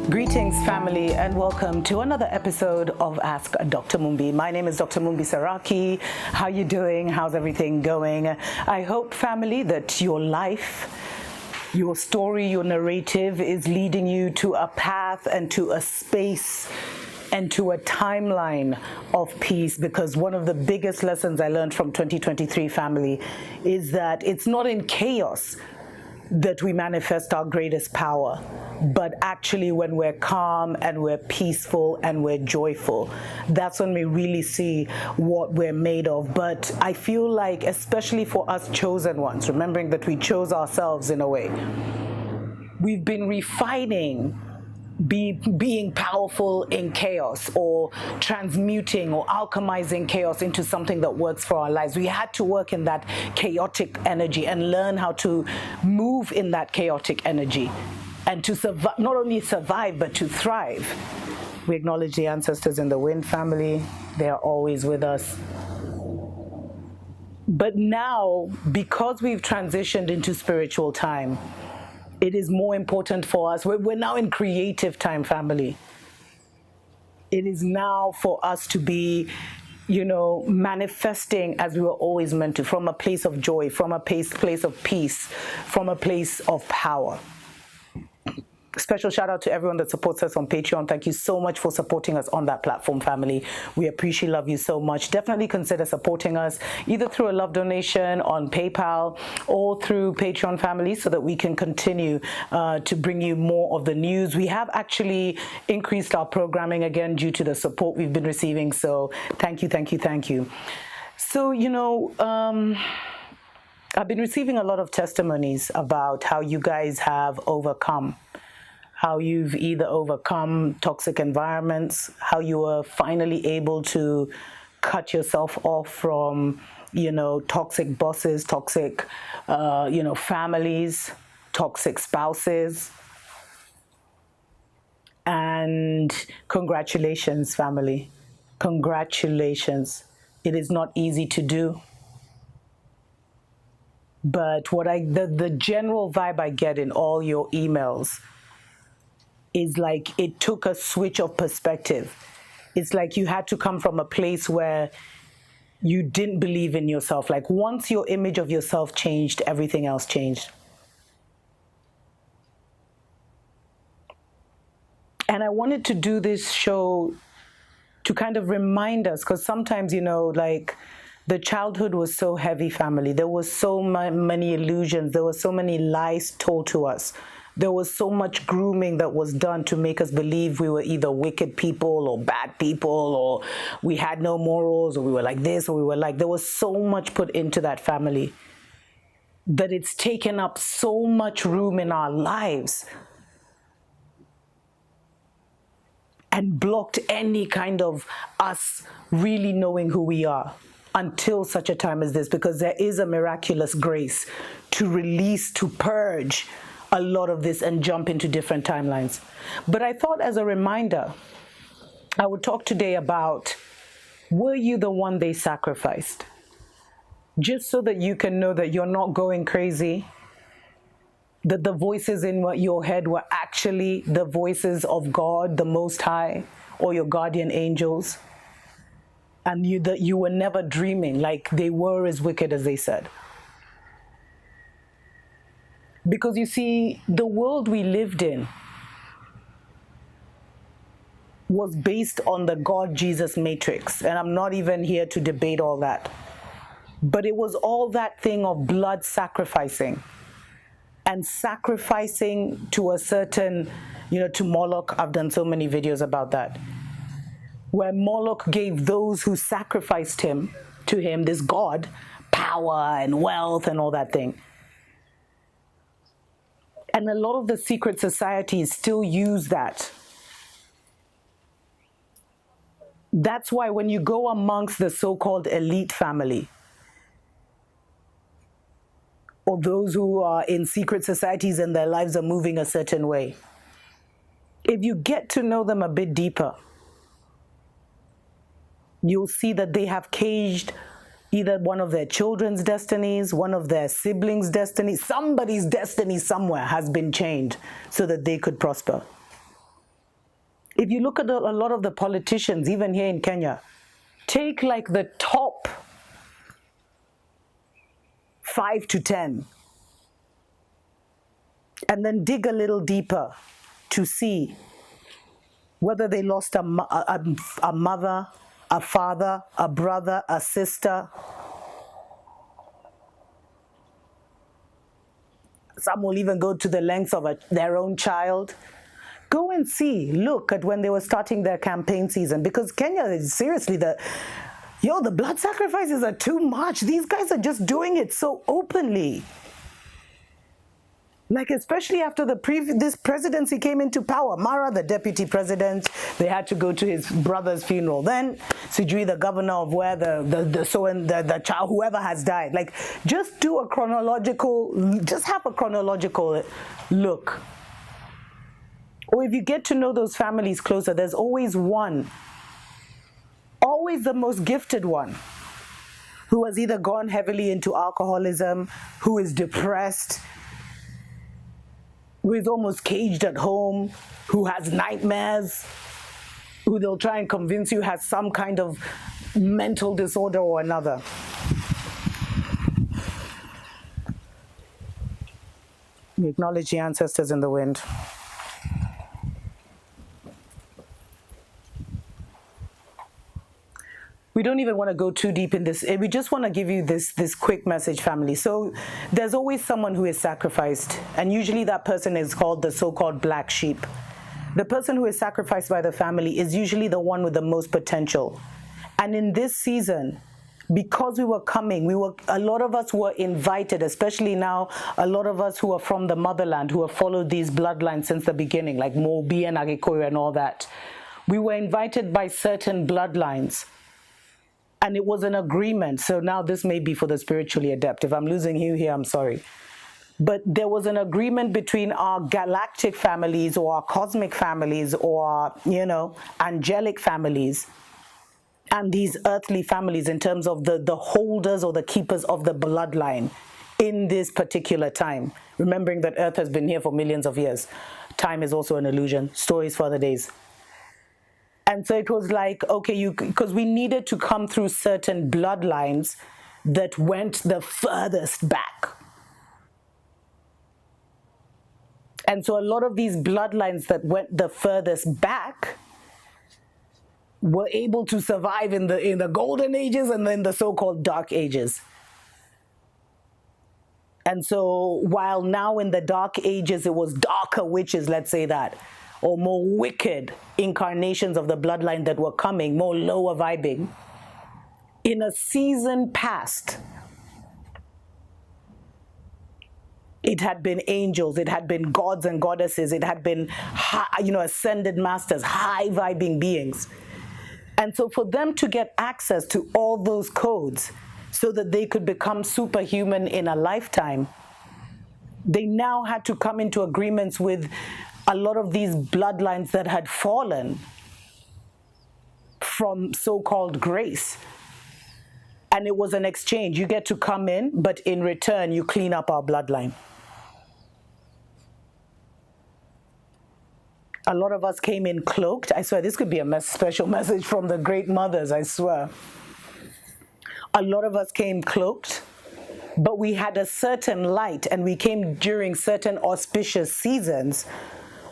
Greetings, family, and welcome to another episode of Ask Dr. Mumbi. My name is Dr. mumbi.seraki. How you doing? How's everything going? I hope, family, that your life, your story, your narrative is leading you to a path and to a space and to a timeline of peace, because one of the biggest lessons I learned from 2023, family, is that it's not in chaos that we manifest our greatest power, but actually when we're calm and we're peaceful and we're joyful, that's when we really see what we're made of. But I feel like, especially for us chosen ones, remembering that we chose ourselves in a way, we've been refining being powerful in chaos, or transmuting or alchemizing chaos into something that works for our lives. We had to work in that chaotic energy and learn how to move in that chaotic energy and to survive, not only survive, but to thrive. We acknowledge the ancestors in the wind, family. They are always with us. But now, because we've transitioned into spiritual time, it is more important for us. We're now in creative time, family. It is now for us to be, manifesting as we were always meant to, from a place of joy, from a place of peace, from a place of power. Special shout out to everyone that supports us on Patreon. Thank you so much for supporting us on that platform, family. We appreciate, love you so much. Definitely consider supporting us either through a love donation on PayPal or through Patreon, family, so that we can continue to bring you more of the news. We have actually increased our programming again due to the support we've been receiving. So thank you, thank you, thank you. So, I've been receiving a lot of testimonies about how you guys have overcome, how you've either overcome toxic environments, how you were finally able to cut yourself off from, toxic bosses, toxic, families, toxic spouses. And congratulations, family. Congratulations. It is not easy to do. But the general vibe I get in all your emails is like it took a switch of perspective. It's like you had to come from a place where you didn't believe in yourself. Like once your image of yourself changed, everything else changed. And I wanted to do this show to kind of remind us, because sometimes, the childhood was so heavy, family. There was so many illusions. There were so many lies told to us. There was so much grooming that was done to make us believe we were either wicked people or bad people, or we had no morals, or we were like this, or we were like... There was so much put into that, family, that it's taken up so much room in our lives and blocked any kind of us really knowing who we are until such a time as this, because there is a miraculous grace to release, to purge a lot of this and jump into different timelines. But I thought, as a reminder, I would talk today about, were you the one they sacrificed? Just so that you can know that you're not going crazy, that the voices in your head were actually the voices of God, the Most High, or your guardian angels, and that you were never dreaming, like they were as wicked as they said. Because you see, the world we lived in was based on the God-Jesus matrix. And I'm not even here to debate all that. But it was all that thing of blood sacrificing. And sacrificing to a certain, to Moloch. I've done so many videos about that. Where Moloch gave those who sacrificed to him, this God, power and wealth and all that thing. And a lot of the secret societies still use that. That's why when you go amongst the so-called elite family, or those who are in secret societies and their lives are moving a certain way, if you get to know them a bit deeper, you'll see that they have caged either one of their children's destinies, one of their siblings' destinies. Somebody's destiny somewhere has been changed so that they could prosper. If you look at a lot of the politicians, even here in Kenya, take like the top 5 to 10, and then dig a little deeper to see whether they lost a mother, a father, a brother, a sister. Some will even go to the lengths of their own child. Go and see, look at when they were starting their campaign season, because Kenya is seriously the blood sacrifices are too much. These guys are just doing it so openly. Like, especially after this presidency came into power, Mara, the deputy president, they had to go to his brother's funeral. Then Sijui, the governor of where the child, whoever has died. Like, just have a chronological look. Or if you get to know those families closer, there's always one, always the most gifted one, who has either gone heavily into alcoholism, who is depressed, who is almost caged at home, who has nightmares, who they'll try and convince you has some kind of mental disorder or another. We acknowledge the ancestors in the wind. We don't even want to go too deep in this. We just want to give you this quick message, family. So there's always someone who is sacrificed, and usually that person is called the so-called black sheep. The person who is sacrificed by the family is usually the one with the most potential. And in this season, because we were coming, a lot of us were invited, especially now, a lot of us who are from the motherland, who have followed these bloodlines since the beginning, like Mobi and Agikoyo and all that. We were invited by certain bloodlines. And it was an agreement. So now this may be for the spiritually adept. If I'm losing you here, I'm sorry. But there was an agreement between our galactic families or our cosmic families or, angelic families and these earthly families in terms of the holders or the keepers of the bloodline in this particular time. Remembering that Earth has been here for millions of years. Time is also an illusion. Stories for other days. And so it was like, okay, because we needed to come through certain bloodlines that went the furthest back. And so a lot of these bloodlines that went the furthest back were able to survive in the golden ages and then the so-called dark ages. And so while now in the dark ages, it was darker witches, let's say that, or more wicked incarnations of the bloodline that were coming, more lower vibing. In a season past, it had been angels, it had been gods and goddesses, it had been, ascended masters, high vibing beings. And so for them to get access to all those codes so that they could become superhuman in a lifetime, they now had to come into agreements with a lot of these bloodlines that had fallen from so-called grace. And it was an exchange. You get to come in, but in return, you clean up our bloodline. A lot of us came in cloaked. I swear, this could be a special message from the great mothers, I swear. A lot of us came cloaked, but we had a certain light, and we came during certain auspicious seasons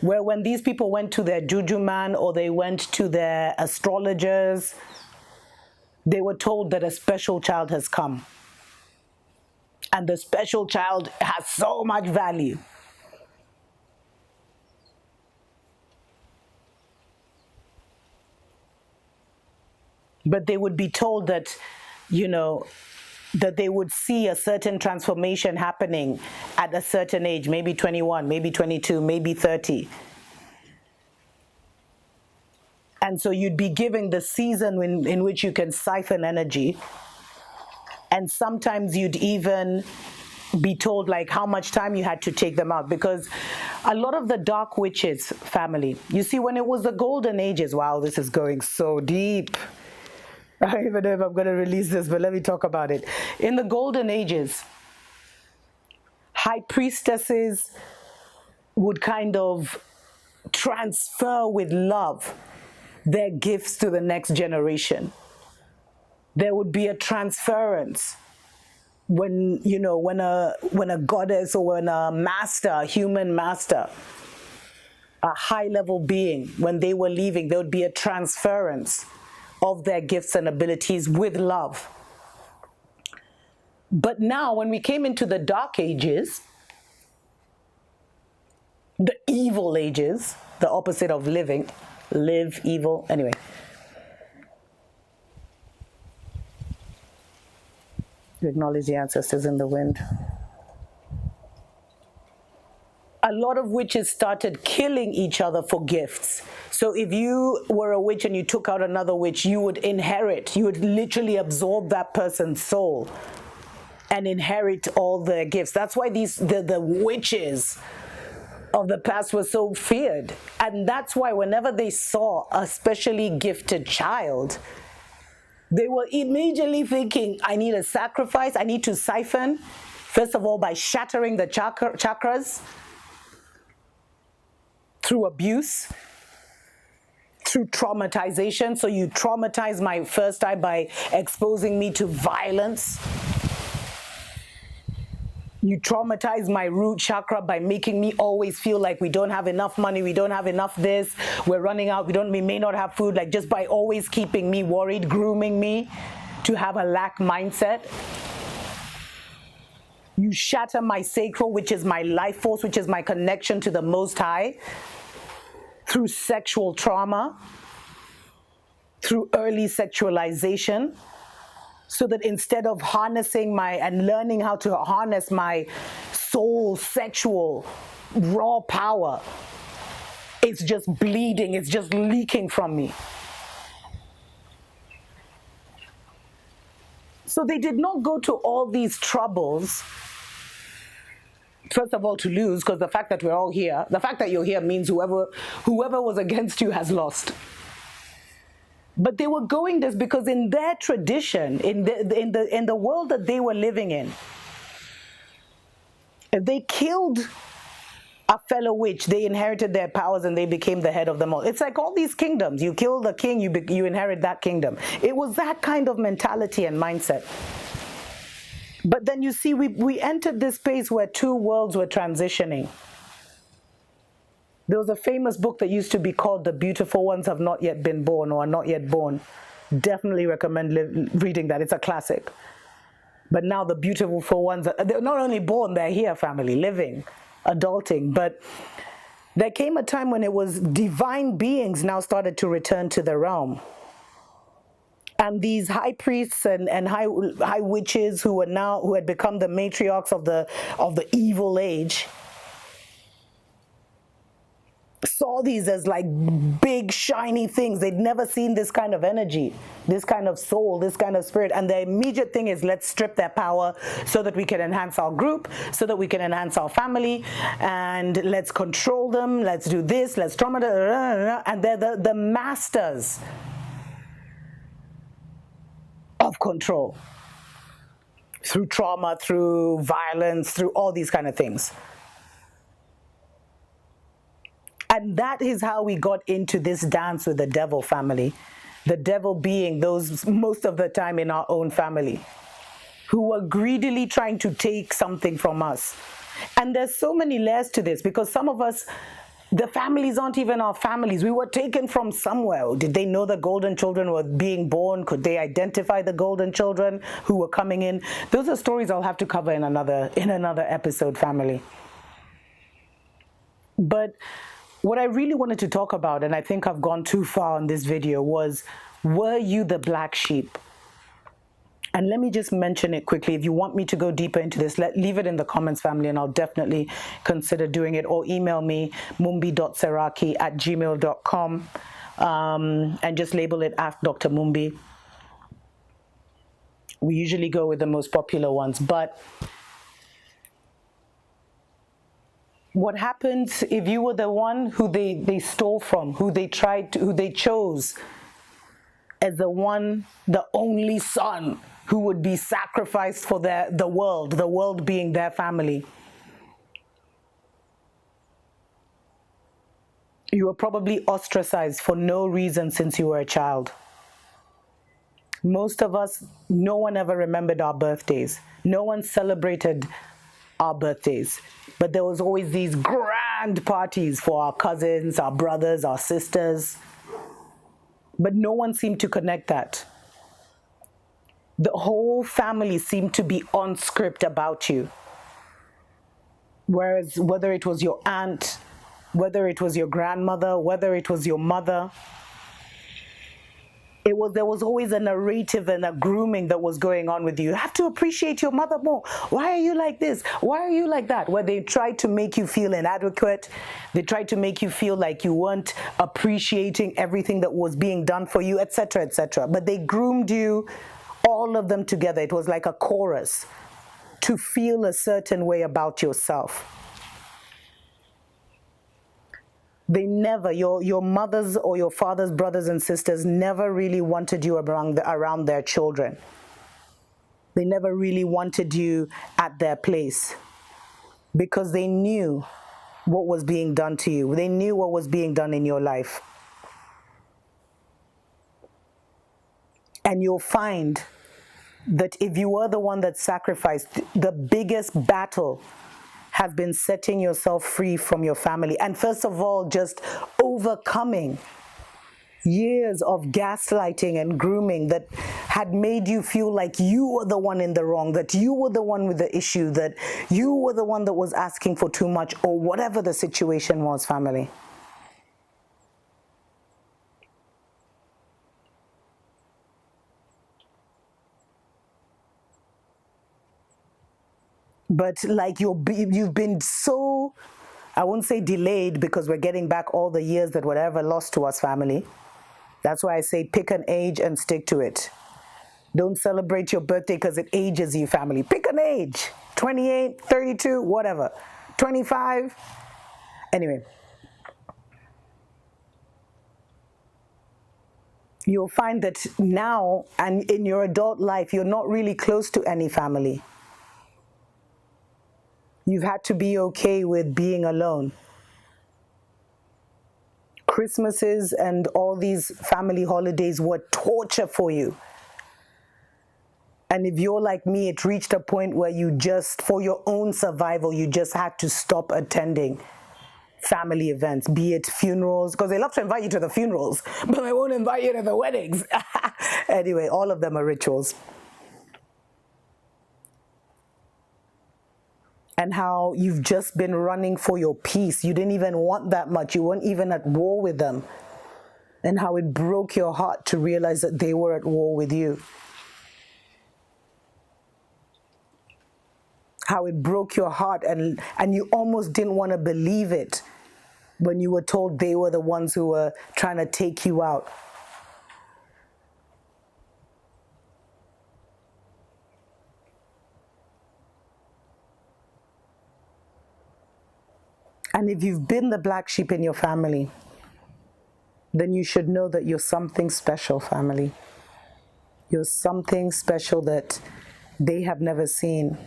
where when these people went to their juju man or they went to their astrologers, they were told that a special child has come. And the special child has so much value. But they would be told that, that they would see a certain transformation happening at a certain age, maybe 21, maybe 22, maybe 30. And so you'd be given the season in which you can siphon energy. And sometimes you'd even be told like how much time you had to take them out, because a lot of the dark witches family, you see, when it was the golden ages, wow, this is going so deep. I don't even know if I'm going to release this, but let me talk about it. In the golden ages, high priestesses would kind of transfer with love their gifts to the next generation. There would be a transference when, when a goddess or when a master, a human master, a high-level being, when they were leaving, there would be a transference of their gifts and abilities with love. But now, when we came into the dark ages, the evil ages, the opposite of living, live, evil, anyway. You acknowledge the ancestors in the wind. A lot of witches started killing each other for gifts. So if you were a witch and you took out another witch, you would literally absorb that person's soul and inherit all their gifts. That's why the witches of the past were so feared. And that's why whenever they saw a specially gifted child, they were immediately thinking, I need a sacrifice, I need to siphon, first of all, by shattering the chakras, through abuse, through traumatization. So you traumatize my first eye by exposing me to violence. You traumatize my root chakra by making me always feel like we don't have enough money, we don't have enough this, we're running out, we may not have food, like just by always keeping me worried, grooming me to have a lack mindset. You shatter my sacral, which is my life force, which is my connection to the Most High, through sexual trauma, through early sexualization, so that instead of harnessing and learning how to harness my soul, sexual, raw power, it's just bleeding, it's just leaking from me. So they did not go to all these troubles, first of all, to lose, because the fact that we're all here, the fact that you're here means whoever was against you has lost. But they were going this because in their tradition, in the world that they were living in, if they killed a fellow witch, they inherited their powers and they became the head of them all. It's like all these kingdoms. You kill the king, you inherit that kingdom. It was that kind of mentality and mindset. But then you see, we entered this space where two worlds were transitioning. There was a famous book that used to be called The Beautiful Ones Have Not Yet Been Born or Are Not Yet Born. Definitely recommend reading that. It's a classic. But now the beautiful ones, they're not only born, they're here, family, living, adulting. But there came a time when it was divine beings now started to return to the realm. And these high priests and high witches who had become the matriarchs of the evil age saw these as like big shiny things. They'd never seen this kind of energy, this kind of soul, this kind of spirit. And the immediate thing is, let's strip their power so that we can enhance our group, so that we can enhance our family, and let's control them, let's do this, let's traumatize. And they're the masters of control through trauma, through violence, through all these kind of things. And that is how we got into this dance with the devil, family. The devil being those, most of the time in our own family, who were greedily trying to take something from us. And there's so many layers to this, because some of us, the families aren't even our families. We were taken from somewhere. Did they know the golden children were being born? Could they identify the golden children who were coming in? Those are stories I'll have to cover in another episode, family. But what I really wanted to talk about, and I think I've gone too far on this video, was, were you the black sheep? And let me just mention it quickly. If you want me to go deeper into this, leave it in the comments, family, and I'll definitely consider doing it. Or email me, mumbi.seraki@gmail.com, and just label it Ask Dr. Mumbi. We usually go with the most popular ones. But what happens if you were the one who they stole from, who they chose as the only son who would be sacrificed for the world being their family? You were probably ostracized for no reason since you were a child. Most of us, no one ever remembered our birthdays. No one celebrated our birthdays. But there was always these grand parties for our cousins, our brothers, our sisters. But no one seemed to connect that. The whole family seemed to be on script about you. Whereas whether it was your aunt, whether it was your grandmother, whether it was your mother, there was always a narrative and a grooming that was going on with you. You have to appreciate your mother more. Why are you like this? Why are you like that? Where they tried to make you feel inadequate. They tried to make you feel like you weren't appreciating everything that was being done for you, etc., etc. But they groomed you, all of them together. It was like a chorus to feel a certain way about yourself. They never, your mother's or your father's brothers and sisters never really wanted you around their children. They never really wanted you at their place because they knew what was being done to you. They knew what was being done in your life. And you'll find that if you were the one that sacrificed, the biggest battle has been setting yourself free from your family. And first of all, just overcoming years of gaslighting and grooming that had made you feel like you were the one in the wrong, that you were the one with the issue, that you were the one that was asking for too much, or whatever the situation was, family. But like you've been so, I won't say delayed, because we're getting back all the years that whatever lost to us, family. That's why I say pick an age and stick to it. Don't celebrate your birthday because it ages you, family. Pick an age. 28, 32, whatever. 25. Anyway. You'll find that now and in your adult life, you're not really close to any family. You've had to be okay with being alone. Christmases and all these family holidays were torture for you. And if you're like me, it reached a point where you just, for your own survival, you just had to stop attending family events, be it funerals, because they love to invite you to the funerals, but they won't invite you to the weddings. Anyway, all of them are rituals. And how you've just been running for your peace. You didn't even want that much. You weren't even at war with them. And how it broke your heart to realize that they were at war with you. How it broke your heart and you almost didn't want to believe it when you were told they were the ones who were trying to take you out. And if you've been the black sheep in your family, then you should know that you're something special, family. You're something special that they have never seen.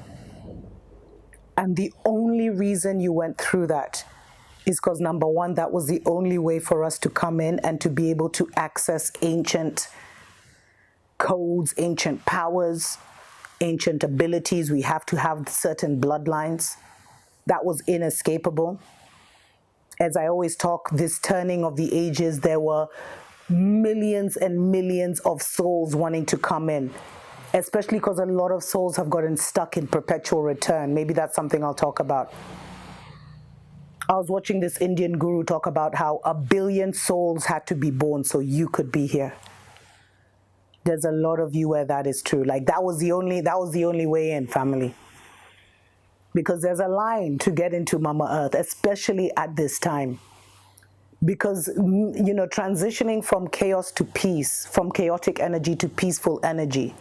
And the only reason you went through that is because, number one, that was the only way for us to come in and to be able to access ancient codes, ancient powers, ancient abilities. We have to have certain bloodlines. That was inescapable. As I always talk, this turning of the ages, there were millions and millions of souls wanting to come in, especially because a lot of souls have gotten stuck in perpetual return. Maybe that's something I'll talk about. I was watching this Indian guru talk about how 1 billion souls had to be born so you could be here. There's a lot of you where that is true. Like that was the only way in, family. Because there's a line to get into Mama Earth, especially at this time. Because, transitioning from chaos to peace, from chaotic energy to peaceful energy,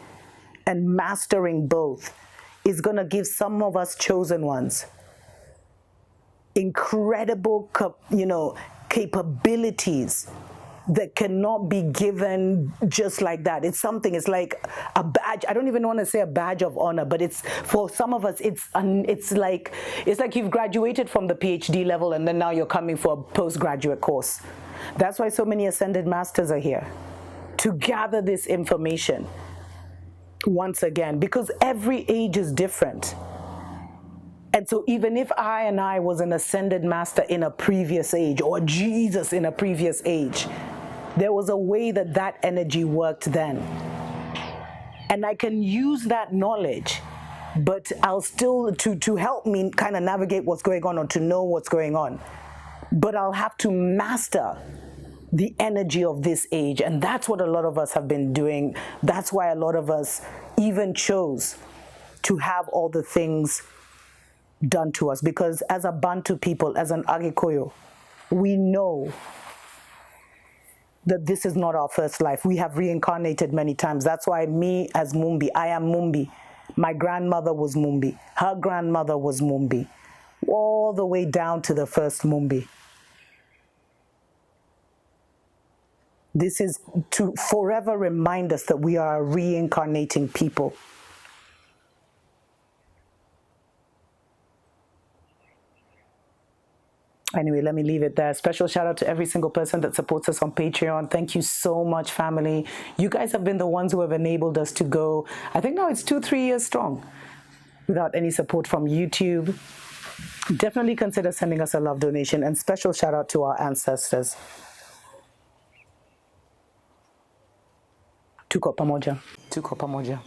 and mastering both is going to give some of us chosen ones incredible, capabilities that cannot be given just like that. It's something, it's like a badge. I don't even want to say a badge of honor, but it's, for some of us, it's like you've graduated from the PhD level and then now you're coming for a postgraduate course. That's why so many ascended masters are here, to gather this information once again, because every age is different. And so even if I was an ascended master in a previous age, or Jesus in a previous age, there was a way that that energy worked then. And I can use that knowledge, but I'll still, to help me kind of navigate what's going on, or to know what's going on. But I'll have to master the energy of this age. And that's what a lot of us have been doing. That's why a lot of us even chose to have all the things done to us, because as a Bantu people, as an Agikoyo, we know that this is not our first life. We have reincarnated many times. That's why me as Mumbi, I am Mumbi. My grandmother was Mumbi. Her grandmother was Mumbi. All the way down to the first Mumbi. This is to forever remind us that we are a reincarnating people. Anyway, let me leave it there. Special shout out to every single person that supports us on Patreon. Thank you so much, family. You guys have been the ones who have enabled us to go, I think now it's 2-3 years strong, without any support from YouTube. Definitely consider sending us a love donation, and special shout out to our ancestors. Tuko pamoja. Tuko pamoja.